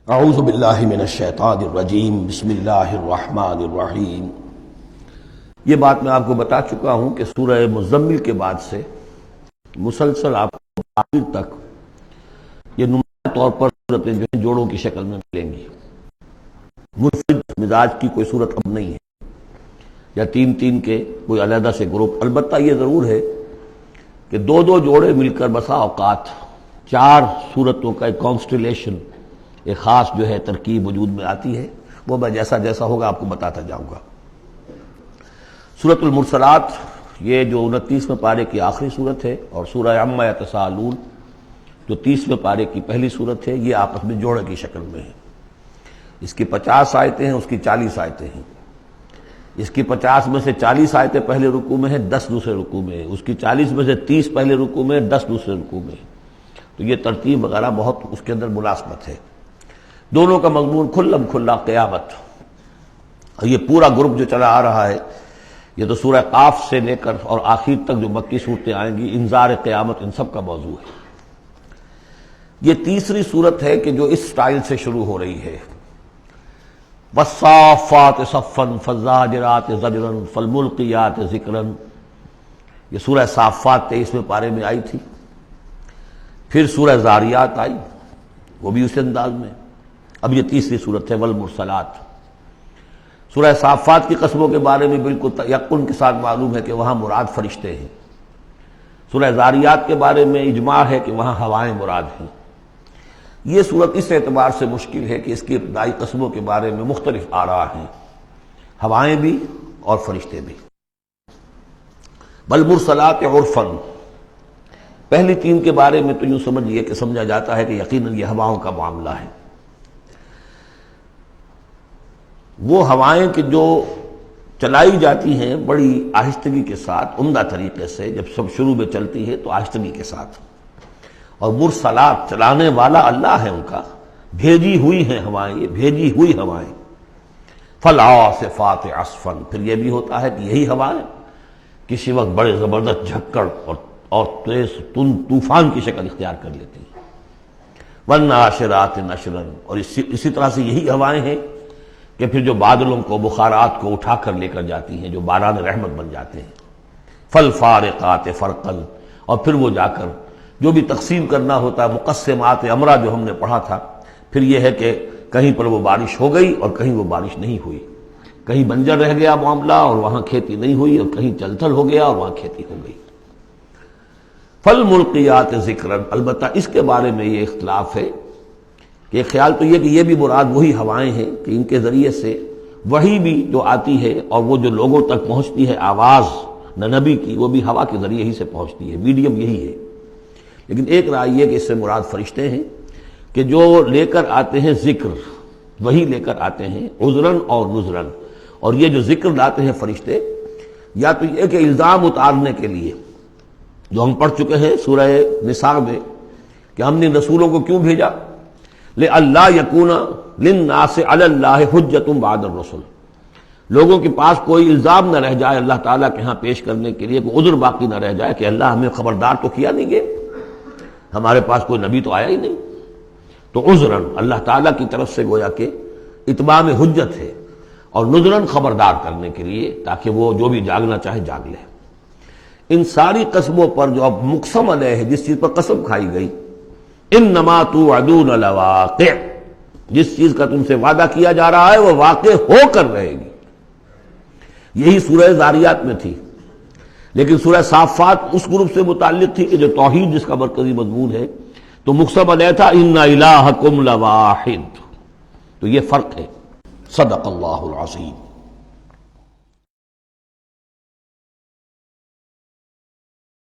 اعوذ باللہ من الشیطان الرجیم بسم اللہ الرحمن الرحیم۔ یہ بات میں آپ کو بتا چکا ہوں کہ سورہ مزمل کے بعد سے مسلسل آپ کو آخر تک یہ نمایاں طور پر صورتیں جو ہیں جوڑوں کی شکل میں ملیں گی۔ منفرد مزاج کی کوئی صورت اب نہیں ہے یا تین تین کے کوئی علیحدہ سے گروپ۔ البتہ یہ ضرور ہے کہ دو دو جوڑے مل کر بسا اوقات چار صورتوں کا ایک کانسٹیلیشن، ایک خاص جو ہے ترکیب وجود میں آتی ہے۔ وہ میں جیسا جیسا ہوگا آپ کو بتاتا جاؤں گا۔ سورۃ المرسلات یہ جو 29ویں پارے کی آخری صورت ہے، اور سورہ عما یتساءلون جو 30ویں پارے کی پہلی صورت ہے، یہ آپس میں جوڑے کی شکل میں ہے۔ اس کی 50 آیتیں ہیں، اس کی 40 آیتیں ہیں۔ اس کی 50 میں سے 40 آیتیں پہلے رکوع میں ہیں، 10 دوسرے رکوع میں ہیں۔ اس کی 40 میں سے 30 پہلے رکوع میں ہیں، 10 دوسرے رکوع میں ہیں۔ تو یہ ترتیب وغیرہ بہت اس کے اندر مناسبت ہے۔ دونوں کا مضمون کھلم کھلا قیامت، اور یہ پورا گروپ جو چلا آ رہا ہے، یہ تو سورہ قاف سے لے کر اور آخر تک جو مکی صورتیں آئیں گی، انذار قیامت ان سب کا موضوع ہے۔ یہ تیسری صورت ہے کہ جو اس سٹائل سے شروع ہو رہی ہے، والصافات صفا فالزاجرات زجرا فالملقیات ذکرا۔ یہ سورہ صافات 23ویں پارے میں آئی تھی، پھر سورہ زاریات آئی، وہ بھی اسی انداز میں۔ اب یہ تیسری صورت ہے والمرسلات۔ سورہ صافات کی قسموں کے بارے میں بالکل یقین کے ساتھ معلوم ہے کہ وہاں مراد فرشتے ہیں۔ سورہ زاریات کے بارے میں اجماع ہے کہ وہاں ہوائیں مراد ہیں۔ یہ صورت اس اعتبار سے مشکل ہے کہ اس کی ابتدائی قسموں کے بارے میں مختلف آراء ہیں، ہوائیں بھی اور فرشتے بھی۔ والمرسلات عرفا، پہلی تین کے بارے میں تو یوں سمجھیے کہ سمجھا جاتا ہے کہ یقیناً یہ ہواؤں کا معاملہ ہے۔ وہ ہوائیں کہ جو چلائی جاتی ہیں بڑی آہستگی کے ساتھ، عمدہ طریقے سے، جب سب شروع میں چلتی ہے تو آہستگی کے ساتھ، اور مرسلات چلانے والا اللہ ہے ان کا، بھیجی ہوئی ہیں ہوائیں، یہ بھیجی ہوئی ہوائیں۔ فالعاصفات عصفا، پھر یہ بھی ہوتا ہے کہ یہی ہوائیں کسی وقت بڑے زبردست جھکڑ اور تیز طوفان کی شکل اختیار کر لیتی ہیں۔ والناشرات نشرا، اور اسی طرح سے یہی ہوائیں ہیں کہ پھر جو بادلوں کو، بخارات کو اٹھا کر لے کر جاتی ہیں، جو باران رحمت بن جاتے ہیں۔ فالفارقات فرقا، اور پھر وہ جا کر جو بھی تقسیم کرنا ہوتا ہے، مقسمات امرہ جو ہم نے پڑھا تھا، پھر یہ ہے کہ کہیں پر وہ بارش ہو گئی اور کہیں وہ بارش نہیں ہوئی، کہیں بنجر رہ گیا معاملہ اور وہاں کھیتی نہیں ہوئی، اور کہیں چل تھل ہو گیا اور وہاں کھیتی ہو گئی۔ فالملقیات ذکرا، البتہ اس کے بارے میں یہ اختلاف ہے کہ خیال تو یہ کہ یہ بھی مراد وہی ہوائیں ہیں کہ ان کے ذریعے سے وحی بھی جو آتی ہے اور وہ جو لوگوں تک پہنچتی ہے آواز نبی کی، وہ بھی ہوا کے ذریعے ہی سے پہنچتی ہے، میڈیم یہی ہے۔ لیکن ایک رائے یہ کہ اس سے مراد فرشتے ہیں کہ جو لے کر آتے ہیں ذکر، وہی لے کر آتے ہیں عذراً اور نذراً۔ اور یہ جو ذکر لاتے ہیں فرشتے، یا تو یہ کہ الزام اتارنے کے لیے، جو ہم پڑھ چکے ہیں سورہ نساء میں کہ ہم نے رسولوں کو کیوں بھیجا، لئلا یکون للناس علی اللہ حجۃ بعد الرسل، لوگوں کے پاس کوئی الزام نہ رہ جائے اللہ تعالیٰ کے ہاں پیش کرنے کے لیے، کوئی عذر باقی نہ رہ جائے کہ اللہ ہمیں خبردار تو کیا نہیں گئے، ہمارے پاس کوئی نبی تو آیا ہی نہیں۔ تو عذراً اللہ تعالیٰ کی طرف سے گویا کہ اتمام حجت ہے، اور نذراً خبردار کرنے کے لیے، تاکہ وہ جو بھی جاگنا چاہے جاگ لے۔ ان ساری قسموں پر جو اب مقسم علیہ ہے، جس چیز پر قسم کھائی گئی، انما توعدون لواقع، جس چیز کا تم سے وعدہ کیا جا رہا ہے وہ واقع ہو کر رہے گی۔ یہی سورہ زاریات میں تھی، لیکن سورہ صافات اس گروپ سے متعلق تھی کہ جو توحید جس کا مرکزی مضمون ہے، تو مقسم علیہ تھا ان الہکم لواحد۔ تو یہ فرق ہے۔ صدق اللہ العظیم۔